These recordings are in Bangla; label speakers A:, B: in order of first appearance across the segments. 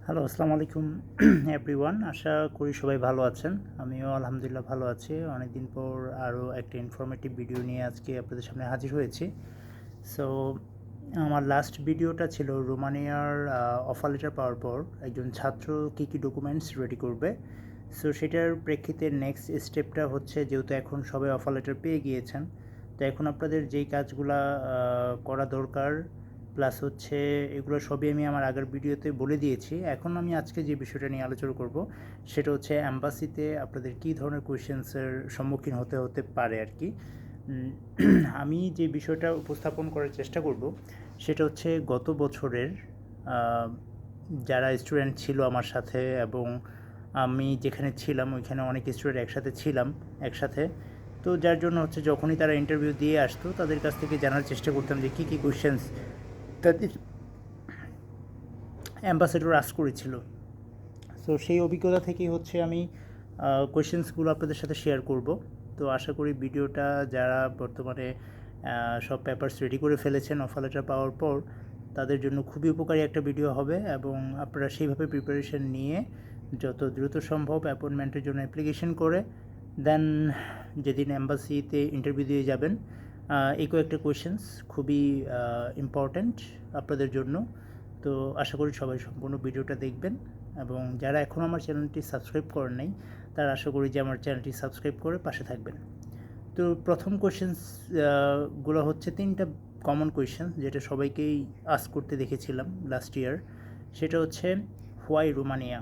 A: হ্যালো, আসসালামু আলাইকুম এভরিওয়ান। আশা করি সবাই ভালো আছেন। আমিও আলহামদুলিল্লাহ ভালো আছি। অনেকদিন পর আরও একটা ইনফরমেটিভ ভিডিও নিয়ে আজকে আপনাদের সামনে হাজির হয়েছি। সো আমার লাস্ট ভিডিওটা ছিল রোমানিয়ার অফার লেটার পাওয়ার পর একজন ছাত্র কী কী ডকুমেন্টস রেডি করবে। সো সেটার প্রেক্ষিতে নেক্সট স্টেপটা হচ্ছে, যেহেতু এখন সবাই অফার লেটার পেয়ে গিয়েছেন, তো এখন আপনাদের যেই কাজগুলা করা দরকার প্লাস হচ্ছে এগুলো সবই আমি আমার আগের ভিডিওতে বলে দিয়েছি। এখন আমি আজকে যে বিষয়টা নিয়ে আলোচনা করব সেটা হচ্ছে অ্যাম্বাসিতে আপনাদের কী ধরনের কোয়েশ্চেন্সের সম্মুখীন হতে পারে আর কি। আমি যে বিষয়টা উপস্থাপন করার চেষ্টা করব সেটা হচ্ছে গত বছরের যারা স্টুডেন্ট ছিল আমার সাথে, এবং আমি যেখানে ছিলাম ওইখানে অনেক স্টুডেন্ট একসাথে। তো যার জন্য হচ্ছে যখনই তারা ইন্টারভিউ দিয়ে আসতো তাদের কাছ থেকে জানার চেষ্টা করতাম যে কী কী কোয়েশ্চেন্স তাদের অ্যাম্বাসেডর আস্ক করেছিল। সো সেই অভিজ্ঞতা থেকেই হচ্ছে আমি কোয়েশ্চেন্সগুলো আপনাদের সাথে শেয়ার করব। তো আশা করি ভিডিওটা যারা বর্তমানে সব পেপারস রেডি করে ফেলেছেন অফার লেটার পাওয়ার পর, তাদের জন্য খুবই উপকারী একটা ভিডিও হবে, এবং আপনারা সেইভাবে প্রিপারেশন নিয়ে যত দ্রুত সম্ভব অ্যাপয়েন্টমেন্টের জন্য অ্যাপ্লিকেশন করে দেন যেদিন অ্যাম্বাসিতে ইন্টারভিউ দিয়ে যাবেন, এই কয়েকটা কোয়েশ্চেন্স খুবই ইম্পর্ট্যান্ট আপনাদের জন্য। তো আশা করি সবাই সম্পূর্ণ ভিডিওটা দেখবেন, এবং যারা এখনও আমার চ্যানেলটি সাবস্ক্রাইব করেন নাই তারা আশা করি যে আমার চ্যানেলটি সাবস্ক্রাইব করে পাশে থাকবেন। তো প্রথম কোয়েশ্চেন্সগুলো হচ্ছে তিনটা কমন কোয়েশ্চেন যেটা সবাইকেই আস্ক করতে দেখেছিলাম লাস্ট ইয়ার। সেটা হচ্ছে হোয়াই রোমানিয়া,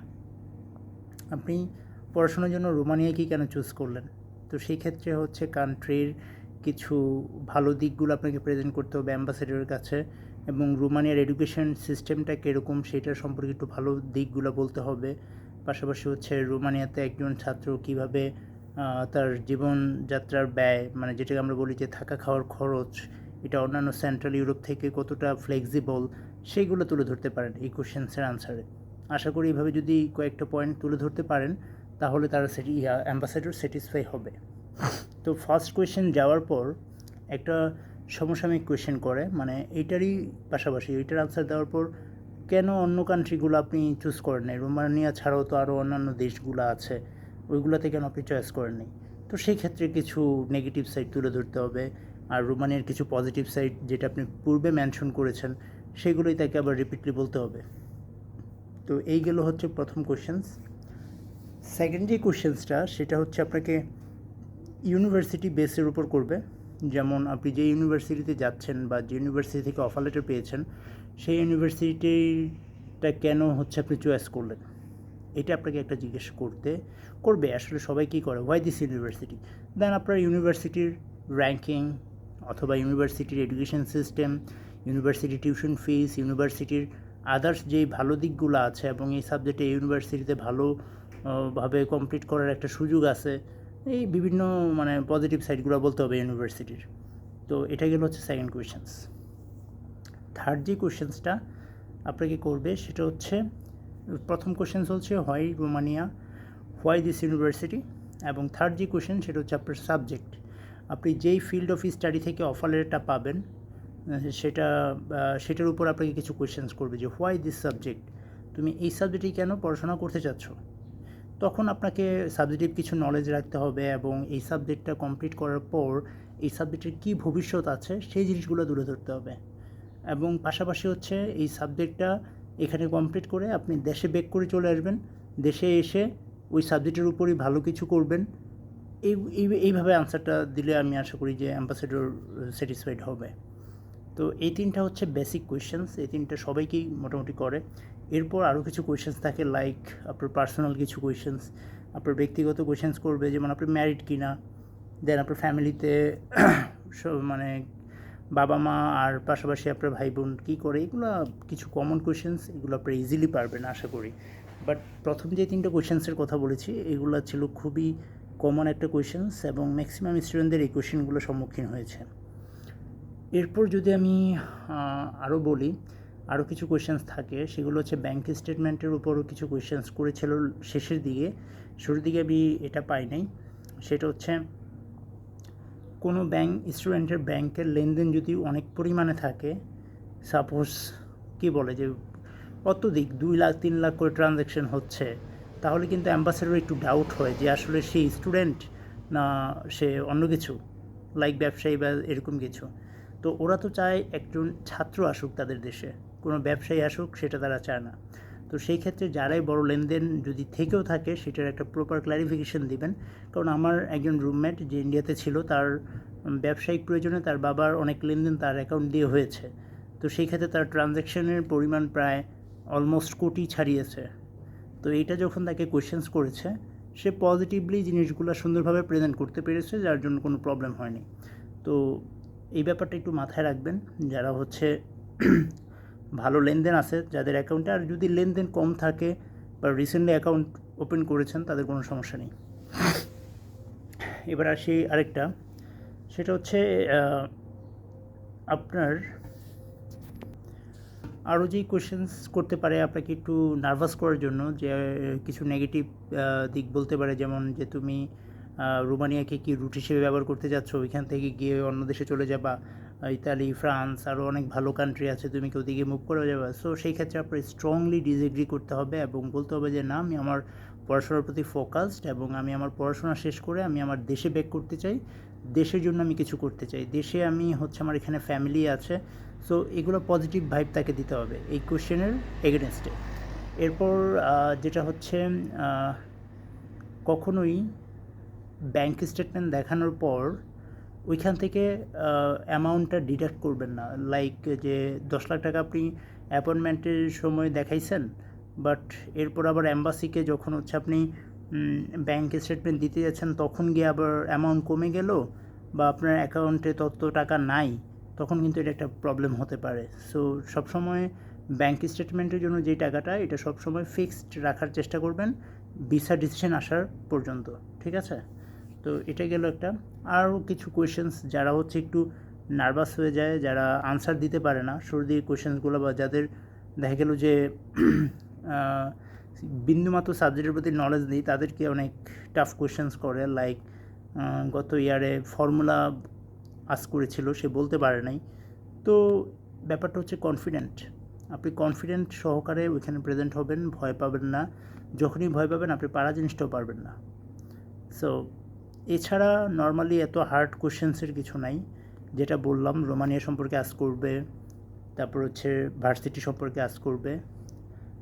A: আপনি পড়াশোনার জন্য রোমানিয়াকে কেন চুজ করলেন। তো সেই ক্ষেত্রে হচ্ছে কান্ট্রির কিছু ভালো দিকগুলো আপনাকে প্রেজেন্ট করতে হবে অ্যাম্বাসেডরের কাছে, এবং রোমানিয়ার এডুকেশন সিস্টেমটা কীরকম সেটার সম্পর্কে একটু ভালো দিকগুলো বলতে হবে। পাশাপাশি হচ্ছে রোমানিয়াতে একজন ছাত্র কীভাবে তার জীবনযাত্রার ব্যয়, মানে যেটাকে আমরা বলি যে থাকা খাওয়ার খরচ, এটা অন্যান্য সেন্ট্রাল ইউরোপ থেকে কতটা ফ্লেক্সিবল, সেইগুলো তুলে ধরতে পারেন এই কোশ্চেন্সের আনসারে। আশা করি এইভাবে যদি কয়েকটা পয়েন্ট তুলে ধরতে পারেন তাহলে তারা অ্যাম্বাসেডর স্যাটিসফাই হবে। তো ফার্স্ট কোয়েশ্চেন যাওয়ার পর একটা সমসাময়িক কোয়েশ্চেন করে, মানে এইটারই পাশাপাশি এইটার আনসার দেওয়ার পর কেন অন্য কান্ট্রিগুলো আপনি চুজ করেন নাই, রোমানিয়া ছাড়াও তো আরও অন্যান্য দেশগুলো আছে, ওইগুলোতে কেন আপনি চয়েস করেন নাই। তো সেই ক্ষেত্রে কিছু নেগেটিভ সাইড তুলে ধরতে হবে, আর রোমানিয়ার কিছু পজিটিভ সাইড যেটা আপনি পূর্বে মেনশন করেছেন সেগুলোই তাকে আবার রিপিটলি বলতে হবে। তো এই গেল হচ্ছে প্রথম কোয়েশ্চেন্স। সেকেন্ড যে কোয়েশ্চেন্সটা সেটা হচ্ছে আপনাকে ইউনিভার্সিটি বেসের উপর করবে, যেমন আপনি যে ইউনিভার্সিটিতে যাচ্ছেন বা যে ইউনিভার্সিটি থেকে অফার লেটার পেয়েছেন সেই ইউনিভার্সিটিটা কেন হচ্ছে আপনি চয়েস করলেন, এটা আপনাকে একটা জিজ্ঞেস করবে। আসলে সবাই কী করে, হোয়াই দিস ইউনিভার্সিটি। দেন আপনার ইউনিভার্সিটির র্যাঙ্কিং, অথবা ইউনিভার্সিটির education system, university tuition fees, ইউনিভার্সিটির আদার্স যেই ভালো দিকগুলো আছে, এবং এই সাবজেক্টে ইউনিভার্সিটিতে ভাবে কমপ্লিট করার একটা সুযোগ আছে, এই বিভিন্ন মানে পজিটিভ সাইডগুলো বলতে হবে ইউনিভার্সিটির। তো এটা গেল হচ্ছে সেকেন্ড কোয়েশ্চেন্স। থার্ড যে কোয়েশ্চেন্সটা আপনাকে করবে সেটা হচ্ছে, প্রথম কোয়েশ্চেন্স হচ্ছে why Romania, why this university, এবং থার্ড যে কোয়েশ্চেন সেটা হচ্ছে আপনার সাবজেক্ট। আপনি যেই ফিল্ড অফ স্টাডি থেকে অফার লেটারটা পাবেন সেটার উপর আপনাকে কিছু কোয়েশ্চেন্স করবে যে হোয়াই দিস সাবজেক্ট, তুমি এই সাবজেক্টেই কেন পড়াশোনা করতে চাচ্ছ। তখন আপনাকে সাবজেক্টিভ কিছু নলেজ রাখতে হবে, এবং এই সাবজেক্টটা কমপ্লিট করার পর এই সাবজেক্টের কী ভবিষ্যৎ আছে সেই জিনিসগুলো তুলে ধরতে হবে। এবং পাশাপাশি হচ্ছে এই সাবজেক্টটা এখানে কমপ্লিট করে আপনি দেশে ব্যাক করে চলে আসবেন, দেশে এসে ওই সাবজেক্টের উপরই ভালো কিছু করবেন। এইভাবে আনসারটা দিলে আমি আশা করি যে অ্যাম্বাসেডর স্যাটিসফাইড হবে। তো এই তিনটা হচ্ছে বেসিক কোয়েশ্চেন্স, এই তিনটা সবাইকেই মোটামুটি করে। এরপর আরও কিছু কোয়েশ্চেন্স থাকে, লাইক আপনার পার্সোনাল কিছু কোয়েশ্চেন্স, আপনার ব্যক্তিগত কোয়েশ্চেন্স করবে, যেমন আপনি ম্যারিড কিনা, দেন আপনার ফ্যামিলিতে মানে বাবা মা আর পাশাপাশি আপনার ভাই বোন কী করে, এগুলো কিছু কমন কোয়েশ্চেন্স, এগুলো আপনি ইজিলি পারবেন আশা করি। বাট প্রথম যে তিনটা কোয়েশ্চেন্সের কথা বলেছি এগুলো ছিল খুবই কমন একটা কোয়েশ্চেন্স, এবং ম্যাক্সিমাম স্টুডেন্টদের এই কোয়েশ্চেনগুলো সম্মুখীন হয়েছে। এরপর যদি আমি আরও বলি, আরও কিছু কোয়েশ্চেন্স থাকে, সেগুলো হচ্ছে ব্যাঙ্ক স্টেটমেন্টের উপরও কিছু কোয়েশ্চেন্স করেছিল শেষের দিকে। শুরুর দিকে আমি এটা পাই নাই। সেটা হচ্ছে কোনো স্টুডেন্টের ব্যাংকের লেনদেন যদি অনেক পরিমাণে থাকে, সাপোজ কী বলে যে অত্যধিক 2 লাখ 3 লাখ করে ট্রানজ্যাকশন হচ্ছে, তাহলে কিন্তু অ্যাম্বাসেডর একটু ডাউট হয় যে আসলে সে স্টুডেন্ট না সে অন্য কিছু, লাইক ব্যবসায়ী বা এরকম কিছু। তো ওরা তো চায় একজন ছাত্র আসুক তাদের দেশে, কোনো ব্যবসায়ী আসুক সেটা তারা চায় না। তো সেই ক্ষেত্রে যারাই বড় লেনদেন যদি থেকেও থাকে সেটার একটা প্রপার ক্ল্যারিফিকেশন দিবেন। কারণ আমার একজন রুমমেট যে ইন্ডিয়াতে ছিল, তার ব্যবসায়িক প্রয়োজনে তার বাবার অনেক লেনদেন তার অ্যাকাউন্ট দিয়ে হয়েছে। তো সেই ক্ষেত্রে তার ট্রানজ্যাকশনের পরিমাণ প্রায় অলমোস্ট কোটি ছাড়িয়েছে। তো এইটা যখন তাকে কোয়েশ্চেন্স করেছে, সে পজিটিভলি জিনিসগুলো সুন্দরভাবে প্রেজেন্ট করতে পেরেছে, যার জন্য কোনো প্রবলেম হয়নি। তো এই ব্যাপারটা একটু মাথায় রাখবেন যারা হচ্ছে ভালো লেনদেন আছে যাদের অ্যাকাউন্টে। আর যদি লেনদেন কম থাকে বা রিসেন্টলি অ্যাকাউন্ট ওপেন করেছেন, তাদের কোনো সমস্যা নেই। এবার আসি আরেকটা, সেটা হচ্ছে আপনার আরও যেই কোয়েশ্চেন্স করতে পারে আপনাকে একটু নার্ভাস করার জন্য, যে কিছু নেগেটিভ দিক বলতে পারে, যেমন যে তুমি রোমানিয়াকে কি রুট হিসেবে ব্যবহার করতে যাচ্ছ, ওইখান থেকে গিয়ে অন্য দেশে চলে যাবা, ইতালি, ফ্রান্স, আরও অনেক ভালো কান্ট্রি আছে, তুমি কি ওদিকে মুভ করে যাবা। সো সেই ক্ষেত্রে আপনার স্ট্রংলি ডিসএগ্রি করতে হবে এবং বলতে হবে যে না, আমি আমার পড়াশোনার প্রতি ফোকাসড এবং আমি আমার পড়াশোনা শেষ করে আমি আমার দেশে ব্যাক করতে চাই, দেশের জন্য আমি কিছু করতে চাই, দেশে আমি হচ্ছে আমার এখানে ফ্যামিলি আছে। সো এগুলো পজিটিভ ভাইব তাকে দিতে হবে এই কোশ্চেনের এগেনস্টে। এরপর যেটা হচ্ছে, কখনোই ব্যাঙ্ক স্টেটমেন্ট দেখানোর পর ওইখান থেকে অ্যামাউন্টটা ডিডাক্ট করবেন না। লাইক যে 10 লাখ টাকা আপনি অ্যাপয়েন্টমেন্টের সময় দেখাইছেন, বাট এরপর আবার অ্যাম্বাসিকে যখন হচ্ছে আপনি ব্যাঙ্ক স্টেটমেন্ট দিতে যাচ্ছেন, তখন গিয়ে আবার অ্যামাউন্ট কমে গেল বা আপনার অ্যাকাউন্টে তত টাকা নাই, তখন কিন্তু এটা একটা প্রবলেম হতে পারে। সো সবসময় ব্যাঙ্ক স্টেটমেন্টের জন্য যে টাকাটা, এটা সবসময় ফিক্সড রাখার চেষ্টা করবেন ভিসা ডিসিশন আসার পর্যন্ত, ঠিক আছে? তো এটা গেল একটা। আরও কিছু কোয়েশ্চেন্স যারা হচ্ছে একটু নার্ভাস হয়ে যায়, যারা আনসার দিতে পারে না সর্দির কোয়েশ্চেন্সগুলো, বা যাদের দেখা গেল যে বিন্দুমাত্র সাবজেক্টের প্রতি নলেজ নেই, তাদেরকে অনেক টাফ কোয়েশ্চেন্স করে। লাইক গত ইয়ারে ফর্মুলা আস করেছিল, সে বলতে পারে নাই। তো ব্যাপারটা হচ্ছে কনফিডেন্ট, আপনি কনফিডেন্ট সহকারে ওইখানে প্রেজেন্ট হবেন, ভয় পাবেন না। যখনই ভয় পাবেন আপনি পারা জিনিসটাও পারবেন না। সো এছাড়া নর্মালি এত হার্ড কোয়েশ্চেন্সের কিছু নাই। যেটা বললাম, রোমানিয়া সম্পর্কে আস করবে, তারপর হচ্ছে ভার্সিটি সম্পর্কে আস করবে,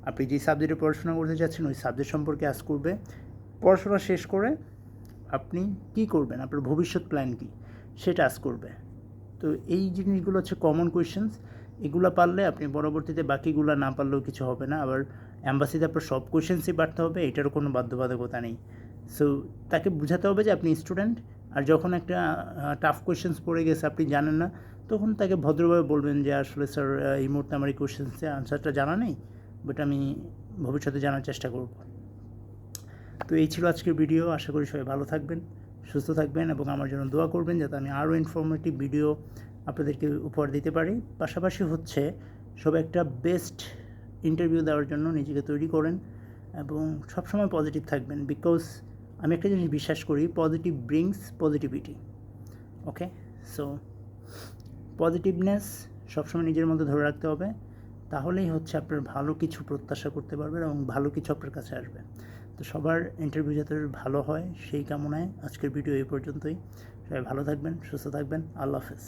A: আপনি যে সাবজেক্টে পড়াশোনা করতে চাচ্ছেন ওই সাবজেক্ট সম্পর্কে আস করবে, পড়াশোনা শেষ করে আপনি কী করবেন, আপনার ভবিষ্যৎ প্ল্যান কী সেটা আস করবে। তো এই জিনিসগুলো হচ্ছে কমন কোয়েশ্চেন্স। এগুলো পারলে আপনি পরবর্তীতে বাকিগুলো না পারলেও কিছু হবে না। আবার অ্যাম্বাসিতে আপনার সব কোয়েশ্চেন্সই পারতে হবে, এটারও কোনো বাধ্যবাধকতা নেই। সো তাকে বোঝাতে হবে যে আপনি স্টুডেন্ট, আর যখন একটা টাফ কোয়েশ্চেন্স পড়ে গেছে আপনি জানেন না, তখন তাকে ভদ্রভাবে বলবেন যে আসলে স্যার এই মুহূর্তে আমার এই কোয়েশ্চেন্সের আনসারটা জানা নেই, বাট আমি ভবিষ্যতে জানার চেষ্টা করব। তো এই ছিল আজকের ভিডিও। আশা করি সবাই ভালো থাকবেন, সুস্থ থাকবেন এবং আমার জন্য দোয়া করবেন যাতে আমি আরও ইনফরমেটিভ ভিডিও আপনাদেরকে উপহার দিতে পারি। পাশাপাশি হচ্ছে সবাই একটা বেস্ট ইন্টারভিউ দেওয়ার জন্য নিজেকে তৈরি করেন এবং সবসময় পজিটিভ থাকবেন, বিকজ আমি একটা জিনিস বিশ্বাস করি, পজিটিভ ব্রিংস পজিটিভিটি। ওকে, সো পজিটিভনেস সবসময় নিজের মধ্যে ধরে রাখতে হবে, তাহলেই হচ্ছে আপনার ভালো কিছু প্রত্যাশা করতে পারবেন এবং ভালো কিছু আপনার কাছে আসবে। তো সবার ইন্টারভিউ যাতে ভালো হয় সেই কামনায় আজকের ভিডিও এই পর্যন্তই। সবাই ভালো থাকবেন, সুস্থ থাকবেন। আল্লাহ হাফেজ।